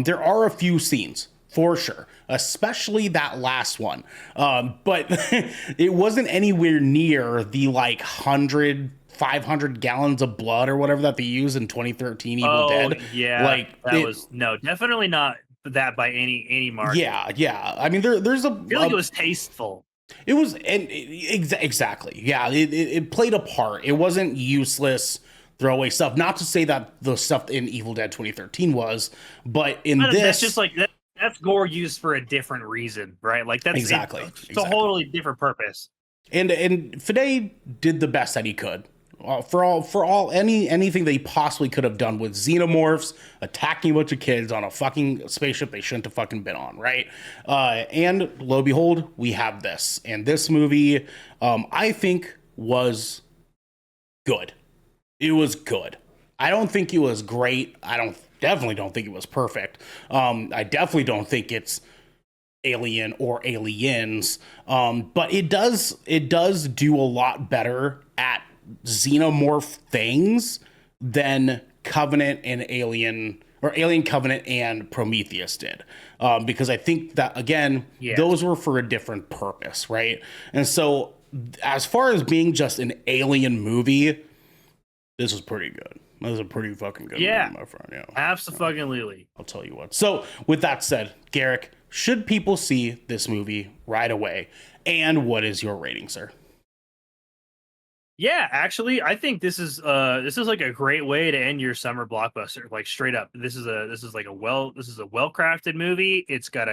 There are a few scenes for sure, especially that last one, but it wasn't anywhere near the like 500 gallons of blood or whatever that they use in 2013 Evil Dead. Yeah, like that was definitely not that by any mark. Yeah. I mean, there's I feel like it was tasteful. It was, and exactly. Yeah, it played a part. It wasn't useless throwaway stuff. Not to say that the stuff in Evil Dead 2013 was, but that's just like that. That's gore used for a different reason, right? Like that's exactly. It's a totally different purpose. And Fede did the best that he could. For anything that he possibly could have done with xenomorphs attacking a bunch of kids on a fucking spaceship they shouldn't have fucking been on, right? And lo and behold, we have this. And this movie, I think, was good. It was good. I don't think it was great. Definitely don't think it was perfect. I definitely don't think it's Alien or Aliens. But it does do a lot better at xenomorph things than Covenant and Alien, or Alien Covenant and Prometheus did. Because I think that, again, those were for a different purpose, right? And so as far as being just an Alien movie, this was pretty good. That was a pretty fucking good movie, my friend. Yeah, absolutely. I'll tell you what. So, with that said, Garrick, should people see this movie right away? And what is your rating, sir? Yeah, actually, I think this is like a great way to end your summer blockbuster. Like straight up, this is a well crafted movie. It's got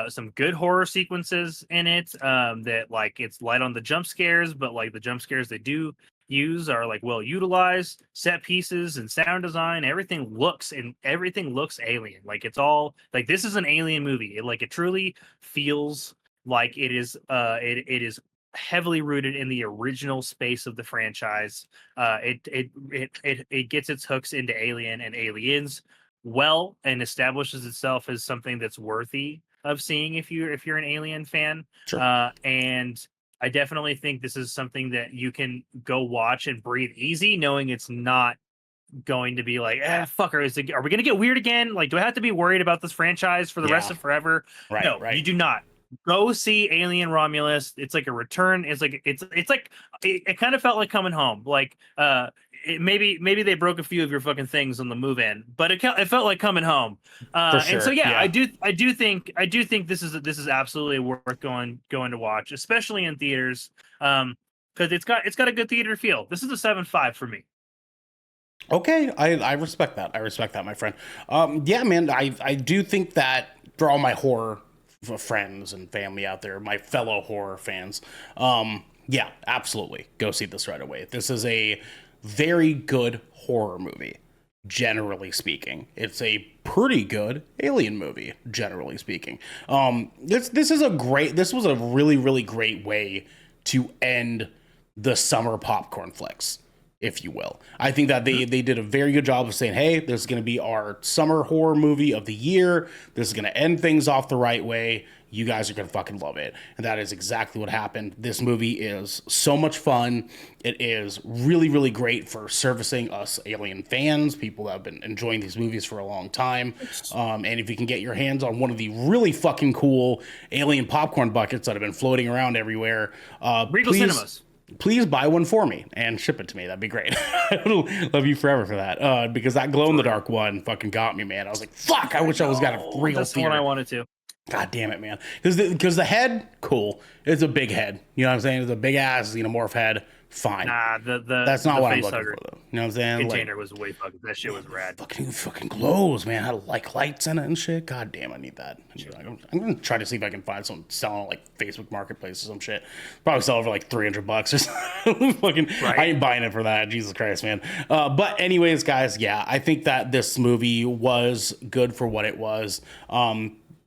some good horror sequences in it. That like it's light on the jump scares, but like the jump scares they do use are like well utilized. Set pieces and sound design, everything looks alien. Like it's all like this is an alien movie. It truly feels like it is. It is heavily rooted in the original space of the franchise. It gets its hooks into Alien and Aliens well and establishes itself as something that's worthy of seeing if you're an Alien fan. Sure. And I definitely think this is something that you can go watch and breathe easy, knowing it's not going to be like, fucker, are we going to get weird again? Like, do I have to be worried about this franchise for the rest of forever? Right, no, right. you do not. Go see Alien Romulus. It's like a return. It's like it kind of felt like coming home. Like maybe they broke a few of your fucking things on the move in, but it felt like coming home. For sure, And so yeah. I do think this is absolutely worth going to watch, especially in theaters. Because it's got a good theater feel. This is a 7.5 for me. Okay, I respect that. I respect that, my friend. Yeah, man, I do think that for all my horror friends and family out there, my fellow horror fans, yeah, absolutely, go see this right away. This is a very good horror movie, generally speaking. It's a pretty good alien movie, generally speaking. This was a really, really great way to end the summer popcorn flicks, if you will. I think that they did a very good job of saying, hey, this is going to be our summer horror movie of the year. This is going to end things off the right way. You guys are going to fucking love it. And that is exactly what happened. This movie is so much fun. It is really, really great for servicing us Alien fans, people that have been enjoying these movies for a long time. And if you can get your hands on one of the really fucking cool Alien popcorn buckets that have been floating around everywhere, Regal Cinemas. Please buy one for me and ship it to me. That'd be great. I would love you forever for that. Because that glow in the dark one fucking got me, man. I was like, fuck, I wish I was got a real That's the theater. one I wanted to. God damn it, man. Because the head, cool. It's a big head. You know what I'm saying? It's a big ass xenomorph head. Fine. Nah, that's not what I'm looking for, though. You know what I'm saying? Container was way fucking. That shit was rad. Fucking glows, man. Had like lights in it and shit. God damn, I need that. I'm gonna try to see if I can find some selling on like Facebook Marketplace or some shit. Probably sell it for like $300 or something. Fucking, right. I ain't buying it for that. Jesus Christ, man. But anyways, guys, yeah, I think that this movie was good for what it was.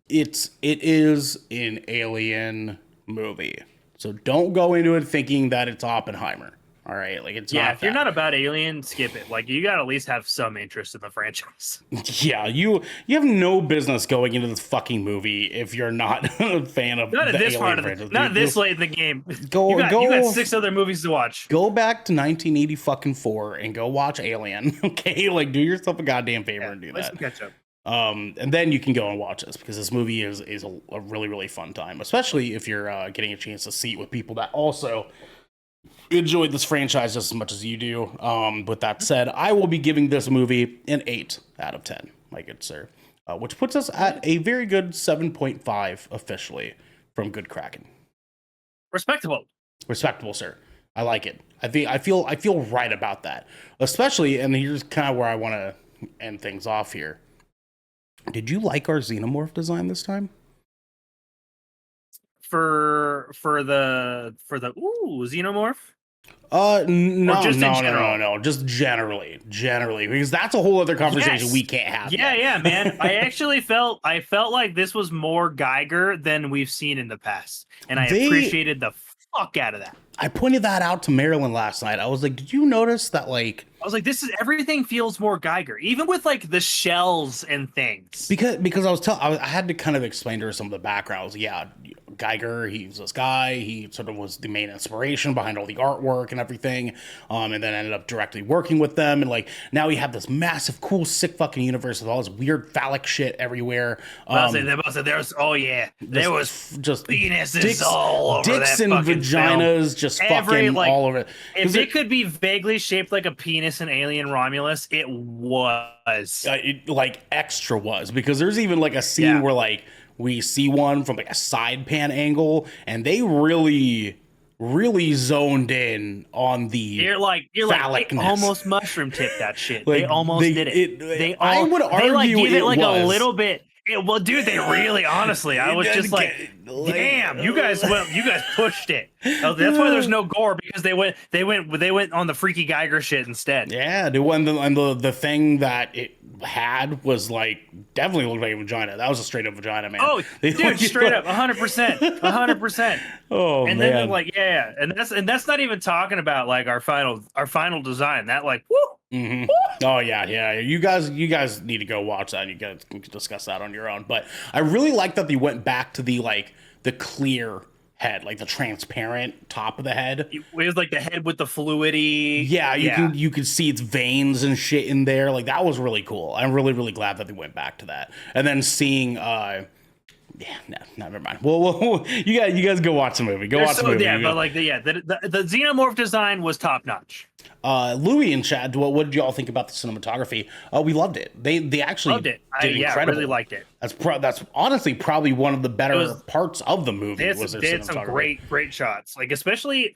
It is an alien movie. So don't go into it thinking that it's Oppenheimer. All right, like it's not. If you're not about Alien, skip it. Like you got to at least have some interest in the franchise. Yeah, you have no business going into this fucking movie if you're not a fan of not the this Alien part of franchise. it. Not this late in the game. You got 6 other movies to watch. Go back to 1984 and go watch Alien. Okay, like do yourself a goddamn favor and do that. Catch up. And then you can go and watch this because this movie is a really, really fun time, especially if you're getting a chance to see it with people that also enjoyed this franchise just as much as you do. With that said, I will be giving this movie an 8 out of 10, my good sir, which puts us at a very good 7.5 officially from Good Kraken. Respectable, sir. I like it. I feel right about that, especially. And here's kind of where I want to end things off here. Did you like our xenomorph design this time? For the xenomorph? No. Just generally, because that's a whole other conversation we can't have. Yeah, man. I felt like this was more Geiger than we've seen in the past, and I appreciated the fuck out of that. I pointed that out to Marilyn last night. I was like, did you notice that, like... I was like, everything feels more Geiger, even with, like, the shells and things. Because I had to kind of explain to her some of the backgrounds. Yeah, Geiger, he's this guy. He sort of was the main inspiration behind all the artwork and everything, and then ended up directly working with them. And, like, now we have this massive, cool, sick fucking universe with all this weird phallic shit everywhere. There was just penises all over dicks that and vaginas film. Just fucking all over it. If it could be vaguely shaped like a penis in Alien Romulus, it was. Like extra was, because there's even like a scene where like we see one from like a side pan angle, and they really zoned in on the you're like they almost mushroom tipped that shit. Like, they almost did it. I would argue they like give it like was. a little bit. Well, dude, they really, honestly, I was just like, damn, you guys pushed it. Oh, that's why there's no gore, because they went on the Freaky Geiger shit instead. Yeah, dude, when the thing that it had was like definitely looked like a vagina. That was a straight up vagina, man. Oh, dude, straight up, 100%, 100%. Oh, and man. then like, yeah, and that's not even talking about like our final design. That like, woo. Mm-hmm. Oh yeah. You guys need to go watch that. We can discuss that on your own. But I really like that they went back to the clear head, like the transparent top of the head. It was like the head with the fluidity. Yeah, you can see its veins and shit in there. Like that was really cool. I'm really glad that they went back to that. And then seeing never mind. Well, you guys go watch the movie. Go watch the movie. Yeah, but like the xenomorph design was top notch. Louis and Chad, what did y'all think about the cinematography? We loved it. They actually loved it. Did incredible. I really liked it. That's honestly probably one of the better parts of the movie. They had some great shots, like especially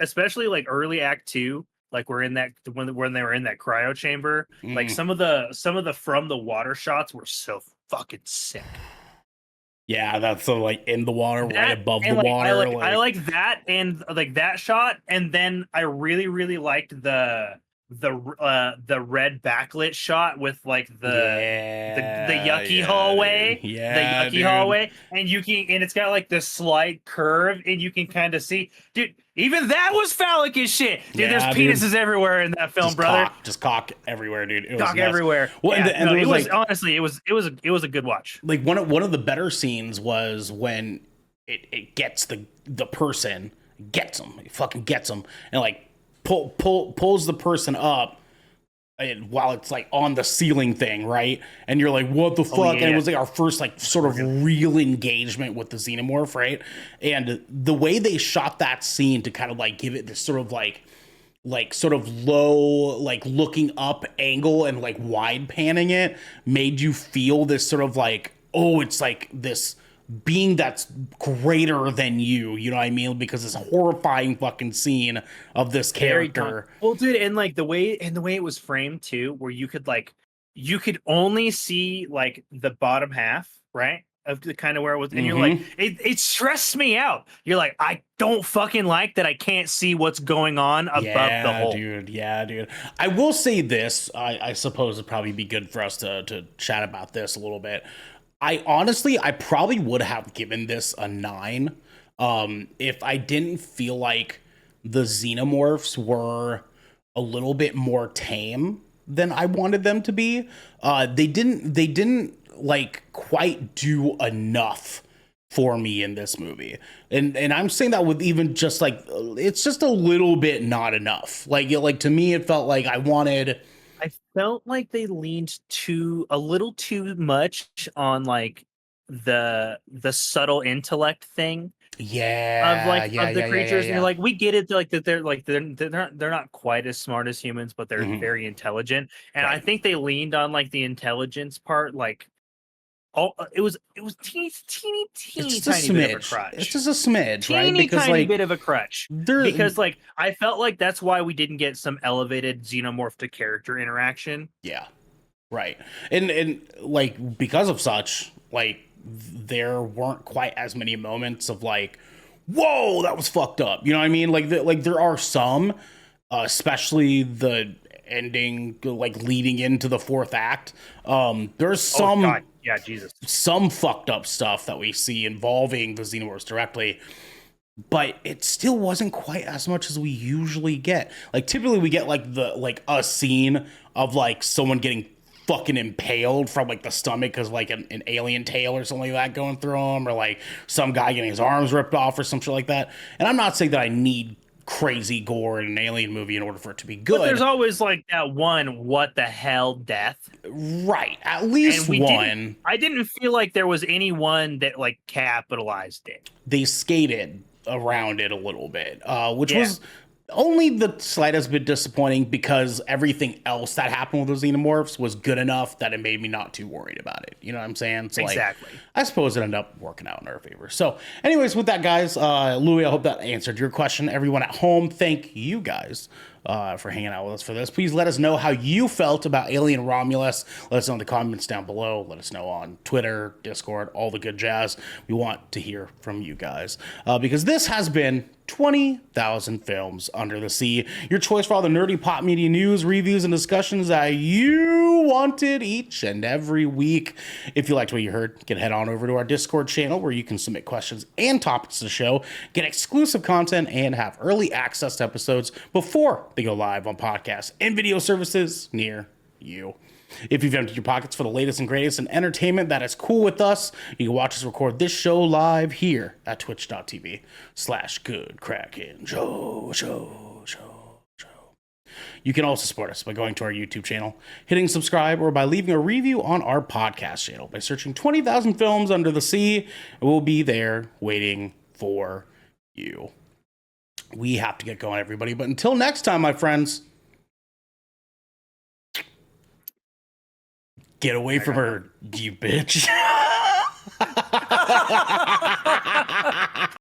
like early Act 2. Like we're in that when they were in that cryo chamber. Like some of the from the water shots were so fucking sick. Yeah, that's so like in the water, right above the water. I like that, and like that shot, and then I really liked the red backlit shot with like the yucky hallway, hallway, and it's got like this slight curve, and you can kind of see, dude. Even that was phallic as shit, dude. There's penises everywhere in that film, brother. Just cock everywhere, dude. It cock everywhere. Well, it was honestly, it was a good watch. Like one of the better scenes was when it gets the person, gets him, it fucking gets him, and like pulls the person up. And while it's like on the ceiling thing, right? And you're like, what the fuck? And it was like our first like sort of real engagement with the xenomorph, right? And the way they shot that scene to kind of like give it this sort of like sort of low, like looking up angle and like wide panning it made you feel this sort of like, oh, it's like this being that's greater than you know what I mean? Because this horrifying fucking scene of this character. Well, dude, and like the way it was framed too, where you could only see like the bottom half, right? Of the kind of where it was, and you're like, it stressed me out. You're like, I don't fucking like that I can't see what's going on above the hole. Dude. I will say this, I suppose it'd probably be good for us to chat about this a little bit. I probably would have given this a 9 if I didn't feel like the xenomorphs were a little bit more tame than I wanted them to be. They didn't like quite do enough for me in this movie. And I'm saying that with even just like, it's just a little bit not enough. Like to me, it felt like I felt like they leaned a little too much on like the subtle intellect thing. Of the creatures. And you're like, we get it, like that they're not quite as smart as humans, but they're very intelligent. And I think they leaned on like the intelligence part, like it was teeny tiny bit of a crutch. It's just a smidge, right? Because tiny bit of a crutch. Because like I felt like that's why we didn't get some elevated xenomorph to character interaction. Yeah, right. And like because of such, like there weren't quite as many moments of like, whoa, that was fucked up. You know what I mean? Like there are some, especially the ending, like leading into the fourth act. There's some. Oh, God. Yeah, Jesus. Some fucked up stuff that we see involving the xenomorphs directly, but it still wasn't quite as much as we usually get. Like typically we get like a scene of like someone getting fucking impaled from like the stomach because like an alien tail or something like that going through them, or like some guy getting his arms ripped off or some shit like that. And I'm not saying that I need crazy gore in an alien movie in order for it to be good. But there's always like that one what the hell death. Right. At least one. I didn't feel like there was anyone that like capitalized it. They skated around it a little bit, which was only the slightest bit disappointing because everything else that happened with the xenomorphs was good enough that it made me not too worried about it. You know what I'm saying? So exactly. Like, I suppose it ended up working out in our favor. So anyways, with that, guys, Louis, I hope that answered your question. Everyone at home, thank you guys for hanging out with us for this. Please let us know how you felt about Alien Romulus. Let us know in the comments down below. Let us know on Twitter, Discord, all the good jazz. We want to hear from you guys because this has been 20,000 Films Under the Sea, your choice for all the nerdy pop media news, reviews, and discussions that you wanted each and every week. If you liked what you heard, head on over to our Discord channel where you can submit questions and topics to the show, get exclusive content, and have early access to episodes before they go live on podcasts and video services near you. If you've emptied your pockets for the latest and greatest in entertainment that is cool with us, you can watch us record this show live here at twitch.tv/Good Kraken Show. You can also support us by going to our YouTube channel, hitting subscribe, or by leaving a review on our podcast channel by searching 20,000 Films Under the Sea. We'll be there waiting for you. We have to get going, everybody. But until next time, my friends, get away from her, you bitch.